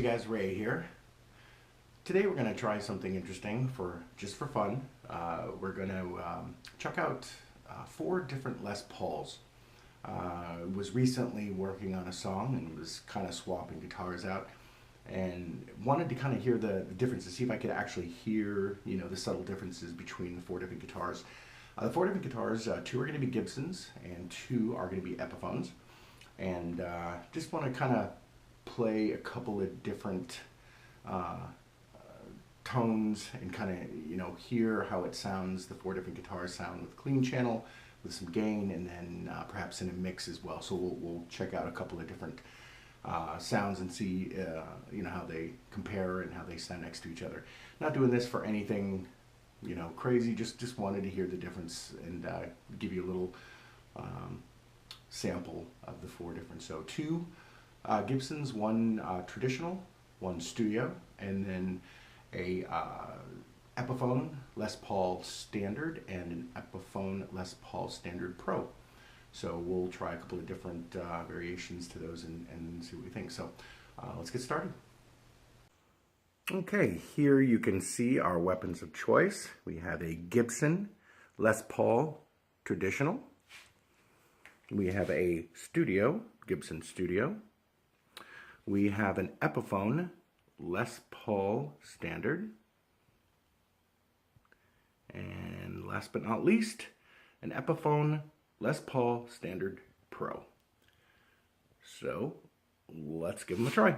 Hey guys, Ray here. Today we're going to try something interesting just for fun. We're going to check out 4 different Les Pauls. Was recently working on a song and was kind of swapping guitars out, and wanted to kind of hear the differences, see if I could actually hear, the subtle differences between the 4 different guitars. The 4 different guitars, 2 are going to be Gibsons and 2 are going to be Epiphones, and just want to kind of play a couple of different tones and kind of hear how it sounds. The 4 different guitars sound with clean channel, with some gain, and then perhaps in a mix as well. So we'll check out a couple of different sounds and see how they compare and how they sound next to each other. Not doing this for anything crazy, just wanted to hear the difference and give you a little sample of the 4 different. So 2 Gibsons, 1 traditional, 1 studio, and then a Epiphone Les Paul Standard and an Epiphone Les Paul Standard Pro. So we'll try a couple of different variations to those and see what we think. So let's get started. Okay, here you can see our weapons of choice. We have a Gibson Les Paul Traditional. We have a Studio, Gibson Studio. We have an Epiphone Les Paul Standard. And last but not least, an Epiphone Les Paul Standard Pro. So let's give them a try.